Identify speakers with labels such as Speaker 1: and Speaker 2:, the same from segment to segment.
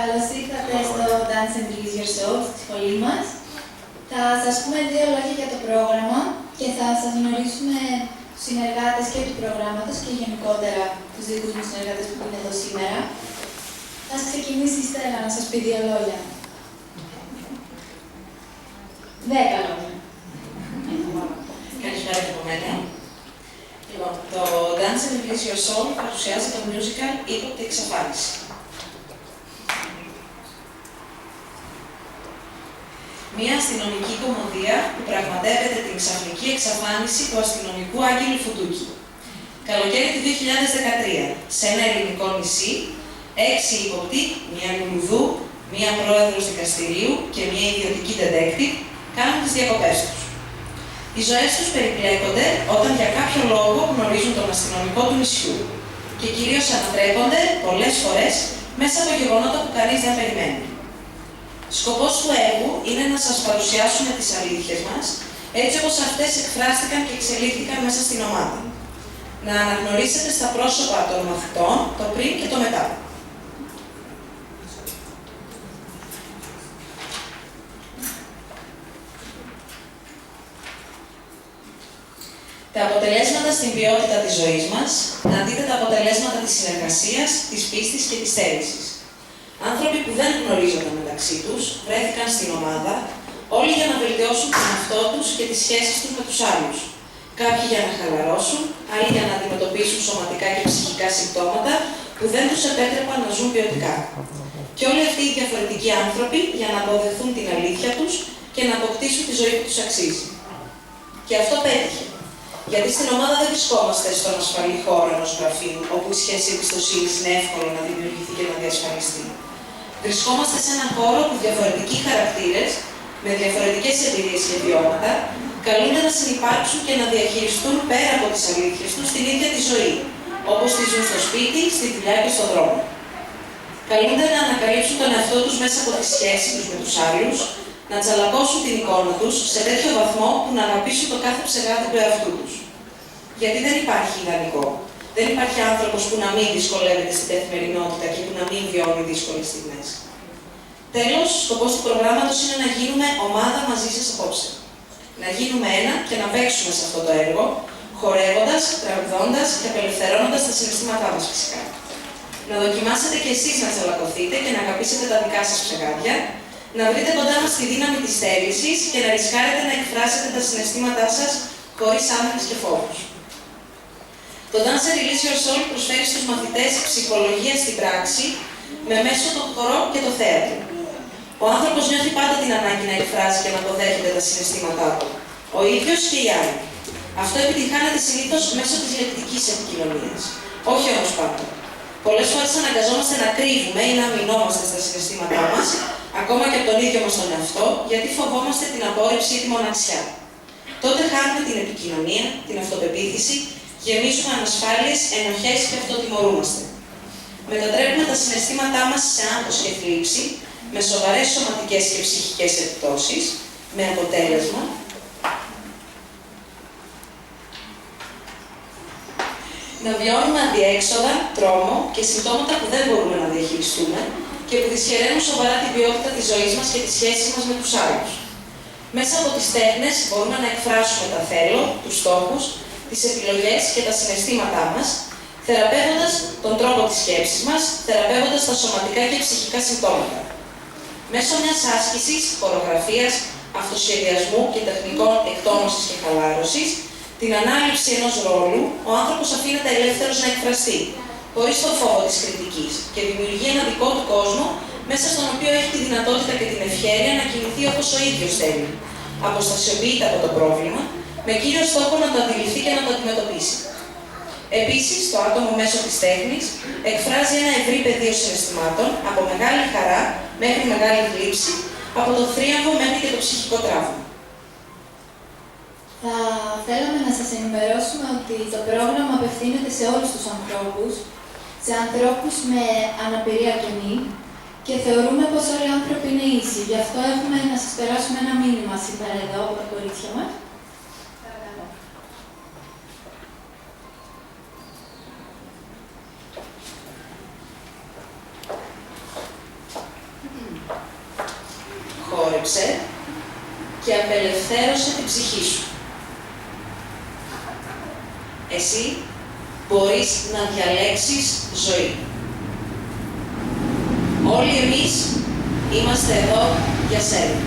Speaker 1: Καλώς ήρθατε στο Dance and Release Your Soul, στη σχολή μας. Θα σας πούμε δύο λόγια για το πρόγραμμα και θα σας γνωρίσουμε τους συνεργάτες και του προγράμματος και γενικότερα τους δικούς μου συνεργάτες που είναι εδώ σήμερα. Θα ξεκινήσει η Στέλλα να σας πει δύο λόγια. 10 λόγια.
Speaker 2: Καλησπέρα και από μένα. Λοιπόν, το Dance and Release Your Soul παρουσιάζει το musical «Ύποπτη εξαφάνιση». Μια αστυνομική κωμωδία που πραγματεύεται την ξαφνική εξαφάνιση του αστυνομικού Άγγελου Φουντούκη. Καλοκαίρι του 2013, σε ένα ελληνικό νησί, 6 ύποπτοι, μία λουλουδού, μία πρόεδρος δικαστηρίου και μία ιδιωτική detective κάνουν τις διακοπές τους. Οι ζωές τους περιπλέκονται όταν για κάποιο λόγο γνωρίζουν τον αστυνομικό του νησιού και κυρίως ανατρέπονται πολλές φορές μέσα από γεγονότα που κανείς δεν περιμένει. Σκοπός του έργου είναι να σας παρουσιάσουμε τις αλήθειες μας, έτσι όπως αυτές εκφράστηκαν και εξελίχθηκαν μέσα στην ομάδα. Να αναγνωρίσετε στα πρόσωπα των μαθητών το πριν και το μετά. Τα αποτελέσματα στην ποιότητα της ζωής μας, να δείτε τα αποτελέσματα της συνεργασίας, της πίστης και της θέλησης. Άνθρωποι που δεν γνωρίζονταν μεταξύ τους, βρέθηκαν στην ομάδα, όλοι για να βελτιώσουν τον εαυτό τους και τις σχέσεις τους με τους άλλους. Κάποιοι για να χαλαρώσουν, άλλοι για να αντιμετωπίσουν σωματικά και ψυχικά συμπτώματα που δεν τους επέτρεπαν να ζουν ποιοτικά. Και όλοι αυτοί οι διαφορετικοί άνθρωποι για να αποδεχθούν την αλήθεια τους και να αποκτήσουν τη ζωή που τους αξίζει. Και αυτό πέτυχε. Γιατί στην ομάδα δεν βρισκόμαστε στον ασφαλή χώρο ενός γραφείου, όπου η σχέση εμπιστοσύνης είναι εύκολο να δημιουργηθεί και να διασφαλιστεί. Βρισκόμαστε σε έναν χώρο που διαφορετικοί χαρακτήρες, με διαφορετικές εμπειρίες και βιώματα, καλούνται να συνυπάρξουν και να διαχειριστούν πέρα από τις αλήθειες τους την ίδια τη ζωή, όπως τη ζουν στο σπίτι, στη δουλειά και στον δρόμο. Καλούνται να ανακαλύψουν τον εαυτό τους μέσα από τη σχέση τους με τους άλλους, να τσαλακώσουν την εικόνα τους σε τέτοιο βαθμό που να αγαπήσουν το κάθε ψεγάδι του εαυτού τους. Γιατί δεν υπάρχει ιδανικό. Δεν υπάρχει άνθρωπος που να μην δυσκολεύεται στην καθημερινότητα και που να μην βιώνει δύσκολες στιγμές. Τέλος, σκοπός του προγράμματος είναι να γίνουμε ομάδα μαζί σας απόψε. Να γίνουμε ένα και να παίξουμε σε αυτό το έργο, χορεύοντας, τραγουδώντας και απελευθερώνοντας τα συναισθήματά μας φυσικά. Να δοκιμάσετε κι εσείς να τσαλακωθείτε και να αγαπήσετε τα δικά σας ψεγάδια, να βρείτε κοντά μας τη δύναμη της θέλησης και να ρισκάρετε να εκφράσετε τα συναισθήματά σας χωρίς άγχος και φόβους. Το Dance and Release Your Soul προσφέρει στους μαθητές ψυχολογία στην πράξη με μέσο τον χορό και το θέατρο. Ο άνθρωπος νιώθει πάντα την ανάγκη να εκφράζει και να αποδέχεται τα συναισθήματά του. Ο ίδιος και οι άλλοι. Αυτό επιτυγχάνεται συνήθως μέσω της λεκτικής επικοινωνίας. Όχι όμως πάντα. Πολλές φορές αναγκαζόμαστε να κρύβουμε ή να αμυνόμαστε στα συναισθήματά μας, ακόμα και από τον ίδιο μας τον εαυτό, γιατί φοβόμαστε την απόρριψη ή τη μοναξιά. Τότε χάνουμε την επικοινωνία, την αυτοπεποίθηση, γεμίζουμε ανασφάλειες, ενοχές και αυτοτιμωρούμαστε. Μετατρέπουμε τα συναισθήματά μας σε άγχος και θλίψη, με σοβαρές σωματικές και ψυχικές επιπτώσεις, με αποτέλεσμα να βιώνουμε αδιέξοδα, τρόμο και συμπτώματα που δεν μπορούμε να διαχειριστούμε και που δυσχεραίνουν σοβαρά την ποιότητα της ζωής μας και τις σχέσεις μας με τους άλλους. Μέσα από τις τέχνες μπορούμε να εκφράσουμε τα θέλω, τους στόχους, τις επιλογές και τα συναισθήματά μας, θεραπεύοντας τον τρόπο της σκέψης μας, θεραπεύοντας τα σωματικά και ψυχικά συμπτώματα. Μέσω μιας άσκησης, χορογραφίας, αυτοσχεδιασμού και τεχνικών εκτόνωσης και χαλάρωσης, την ανάληψη ενός ρόλου, ο άνθρωπος αφήνεται ελεύθερος να εκφραστεί, χωρίς τον φόβο της κριτικής και δημιουργεί ένα δικό του κόσμο, μέσα στον οποίο έχει τη δυνατότητα και την ευχέρεια να κινηθεί όπως ο ίδιος θέλει. Αποστασιοποιείται από το πρόβλημα, με κύριο στόχο να το αντιληφθεί και να το αντιμετωπίσει. Επίσης, το άτομο μέσω της τέχνης εκφράζει ένα ευρύ πεδίο συναισθημάτων, από μεγάλη χαρά μέχρι μεγάλη θλίψη, από το θρίαμβο μέχρι και το ψυχικό τραύμα.
Speaker 1: Θα θέλαμε να σας ενημερώσουμε ότι το πρόγραμμα απευθύνεται σε όλους τους ανθρώπους, σε ανθρώπους με αναπηρία και μη, και θεωρούμε πως όλοι οι άνθρωποι είναι ίσοι. Γι' αυτό έχουμε να σας περάσουμε ένα μήνυμα σήμερα εδώ από τα κορίτσια μας. Παρακαλώ.
Speaker 2: απόρριψε και απελευθέρωσε την ψυχή σου. Εσύ μπορείς να διαλέξεις ζωή. Όλοι εμείς είμαστε εδώ για σένα.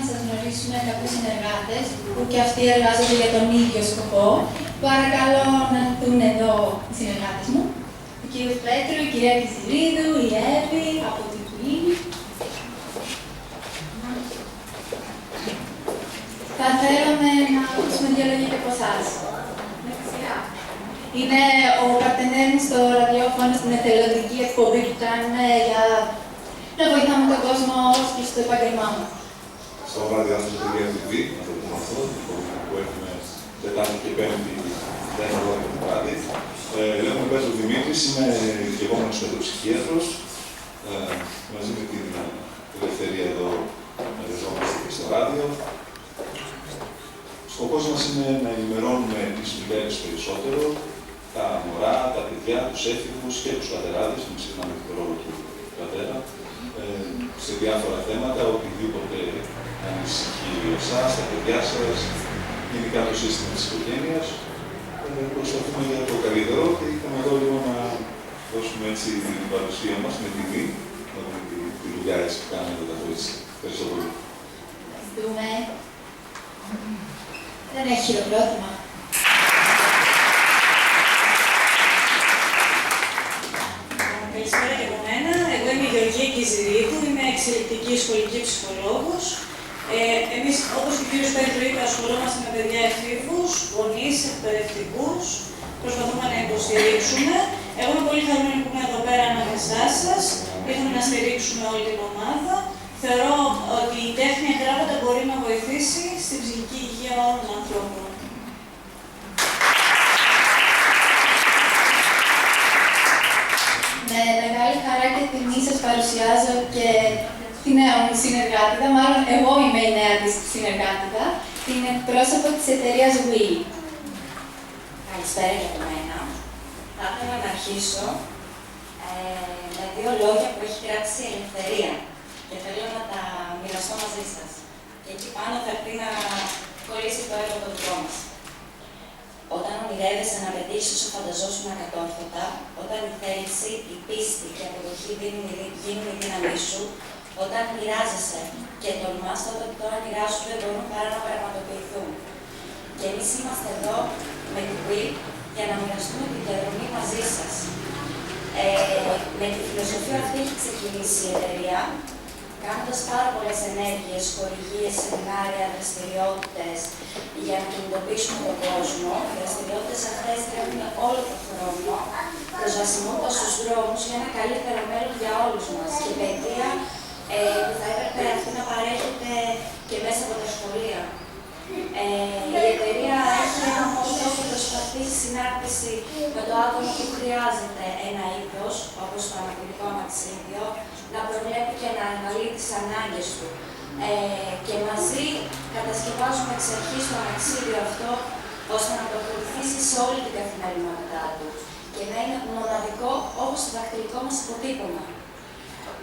Speaker 1: Να σας γνωρίσουμε κάποιους συνεργάτες που και αυτοί εργάζονται για τον ίδιο σκοπό. Παρακαλώ να έρθουν εδώ οι συνεργάτες μου. Ο κύριος Πέτρου, η κυρία Κιζηρίδου, η Εύη από την Queen. Θα θέλαμε να ακούσουμε δύο λόγια και από εσάς. Είναι ο παρτενέρ μου στο ραδιόφωνο, στην εθελοντική εκπομπή που κάνουμε για να βοηθάμε τον κόσμο ως και στο επάγγελμά μας.
Speaker 3: Στο βράδυ Άντρες.tv, να το πούμε αυτό, που έχουμε Τετάρτη και Πέμπτη, 10 το βράδυ. Λέγομαι Πέτρος Δημήτρης, είμαι λεγόμενος παιδοψυχίατρος. Μαζί με την ελευθερία εδώ εργαζόμαστε και στο ράδιο. Σκοπός μας είναι να ενημερώνουμε τις μητέρες περισσότερο, τα μωρά, τα παιδιά, τους έφηβους και τους πατεράδες, μην ξεχνάμε τον ρόλο του πατέρα, σε διάφορα θέματα, οτιδήποτε ανησυχεί εσάς, τα παιδιά σας, γενικά το σύστημα της οικογένειας. Προσπαθούμε για το καλύτερο και είχαμε εδώ λίγο να δώσουμε έτσι την παρουσία μας με τιμή, να δούμε τη δουλειά έτσι που κάνουμε εδώ τα κορίτσια. Ευχαριστώ πολύ.
Speaker 1: Ευχαριστούμε. Δεν έχει χειροκρότημα.
Speaker 4: Καλησπέρα και από μένα. Εγώ είμαι η Γεωργία Κιζηρίδου, είμαι εξελικτική σχολική ψυχολόγος. Εμείς, όπως και ο κύριος Πέτρου είπε, ασχολούμαστε με παιδιά εφήβους, γονείς, εκπαιδευτικούς. Προσπαθούμε να υποστηρίξουμε. Εγώ είμαι πολύ χαρούμενη που είμαι εδώ πέρα ανάμεσά σας. Ήρθαμε να στηρίξουμε όλη την ομάδα. Θεωρώ ότι η τέχνη ακράδαντα μπορεί να βοηθήσει στην ψυχική υγεία όλων των ανθρώπων.
Speaker 1: Με μεγάλη χαρά και τιμή σας παρουσιάζω και τη νέα μου συνεργάτηδα, μάλλον εγώ είμαι η νέα της συνεργάτηδα, την εκπρόσωπο της εταιρείας WE.
Speaker 5: Καλησπέρα για μένα. Θα ήθελα να αρχίσω με δύο λόγια που έχει γράψει η Ελευθερία και θέλω να τα μοιραστώ μαζί σας. Και εκεί πάνω θα έρθει να κολλήσει το έργο το δικό μας. Όταν ονειρεύεσαι να πετύχεις όσο φανταζόσουν ακατόρθωτα, όταν η θέληση, η πίστη και η αποδοχή γίνουν η δύναμή σου, όταν μοιράζεσαι και τολμάς, τότε το όνειρά σου δεν μπορούν παρά να πραγματοποιηθούν. Και εμείς είμαστε εδώ με την WE για να μοιραστούμε την διαδρομή μαζί σας. Με τη φιλοσοφία αυτή έχει ξεκινήσει η εταιρεία, κάνοντας πάρα πολλές ενέργειες, χορηγίες, σεμινάρια, δραστηριότητες για να κινητοποιήσουμε τον κόσμο. Οι δραστηριότητες αυτές τρέχουν όλο τον χρόνο, προσβασιμότητα στους δρόμους για ένα καλύτερο μέλλον για όλους μας. Και η παιδεία που θα έπρεπε αυτή να παρέχεται και μέσα από τα σχολεία. Η εταιρεία έχει ένα μοντέλο που προσπαθεί στη συνάρτηση με το άτομο που χρειάζεται ένα είδος, όπως το αναπηρικό αμαξίδιο, να προβλέπει και να αναλύει τις ανάγκες του. Και μαζί κατασκευάζουμε εξ αρχής το αμαξίδιο αυτό, ώστε να το ακολουθήσει σε όλη την καθημερινότητά του και να είναι μοναδικό όπως το δακτυλικό μας αποτύπωμα.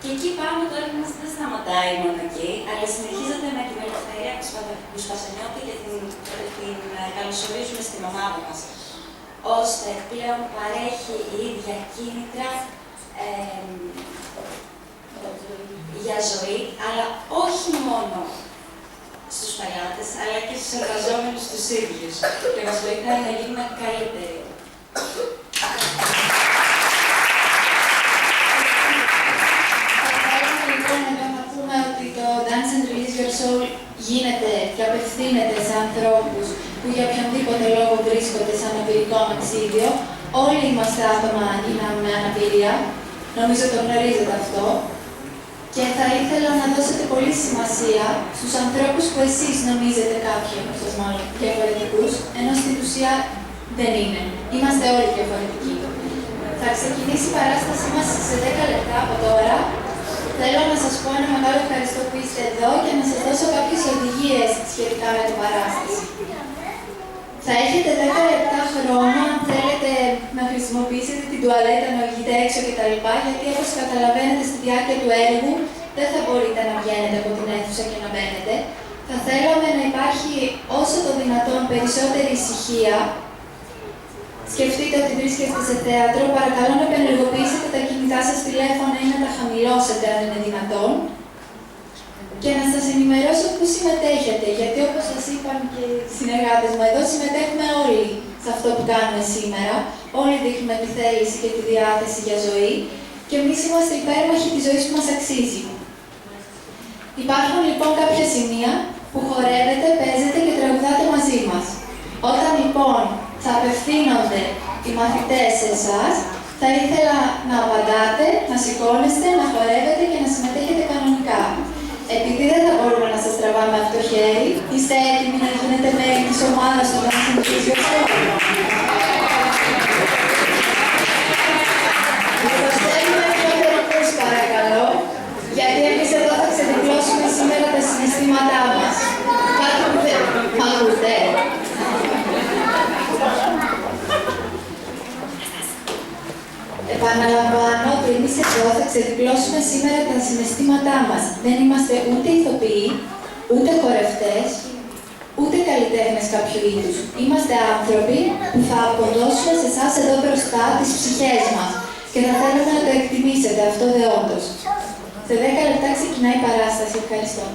Speaker 5: Και εκεί πάνω το έργο μας δεν σταματάει μόνο εκεί, αλλά συνεχίζεται με την Ελευθερία του Σπασανιώτη και την καλωσορίζουμε στην ομάδα μας, ώστε πλέον παρέχει η ίδια κίνητρα για ζωή, αλλά όχι μόνο στους πελάτες, αλλά και στους εργαζόμενους τους ίδιους και μας βοηθάει να γίνουμε καλύτεροι.
Speaker 1: Dance and Release Your Soul γίνεται και απευθύνεται σε ανθρώπους που για οποιονδήποτε λόγο βρίσκονται σε αναπηρικό αμαξίδιο. Όλοι είμαστε άτομα με αναπηρία, νομίζω το γνωρίζετε αυτό. Και θα ήθελα να δώσετε πολύ σημασία στους ανθρώπους που εσείς νομίζετε κάποιοι από σας μάλλον διαφορετικούς, ενώ στην ουσία δεν είναι. Είμαστε όλοι διαφορετικοί. Θα ξεκινήσει η παράστασή μας σε 10 λεπτά από τώρα. Θέλω να σας πω ένα μεγάλο ευχαριστώ που είστε εδώ και να σας δώσω κάποιες οδηγίες σχετικά με την παράσταση. Θα έχετε 10 λεπτά χρόνο αν θέλετε να χρησιμοποιήσετε την τουαλέτα, να βγείτε έξω κτλ. Γιατί όπως καταλαβαίνετε στη διάρκεια του έργου δεν θα μπορείτε να βγαίνετε από την αίθουσα και να μπαίνετε. Θα θέλαμε να υπάρχει όσο το δυνατόν περισσότερη ησυχία. Σκεφτείτε ότι βρίσκεστε σε θέατρο, παρακαλώ να επενεργοποιήσετε τα κινητά σας τηλέφωνα ή να τα χαμηλώσετε αν είναι δυνατόν. Και να σας ενημερώσω πού συμμετέχετε, γιατί όπως σας είπαν και οι συνεργάτες μου εδώ, συμμετέχουμε όλοι σε αυτό που κάνουμε σήμερα. Όλοι δείχνουμε τη θέληση και τη διάθεση για ζωή και εμείς είμαστε υπέρμαχοι της ζωής που μας αξίζει. Υπάρχουν λοιπόν κάποια σημεία που χορεύετε, παίζετε και τραγουδάτε μαζί μας. Όταν λοιπόν θα απευθύνονται οι μαθητές σε εσάς, θα ήθελα να απαντάτε, να σηκώνεστε, να χορεύετε και να συμμετέχετε κανονικά. Επειδή δεν θα μπορούμε να σας τραβάμε από το χέρι, είστε έτοιμοι να γίνετε μέλη της ομάδας του Dance and Blues Your Soul? Προσθέτουμε πιο θερικούς παρακαλώ, γιατί εμείς εδώ θα ξεδιπλώσουμε σήμερα τα συναισθήματά μας. Κάτι που δεν μ' ακούτε. Επαναλαμβάνω ότι εμείς εδώ θα ξεδιπλώσουμε σήμερα τα συναισθήματά μας. Δεν είμαστε ούτε ηθοποιοί, ούτε χορευτές, ούτε καλλιτέχνες κάποιου είδους. Είμαστε άνθρωποι που θα αποδώσουμε σε εσάς εδώ μπροστά τις ψυχές μας και θα θέλουμε να το εκτιμήσετε αυτό δεόντως. Σε 10 λεπτά ξεκινάει η παράσταση. Ευχαριστώ.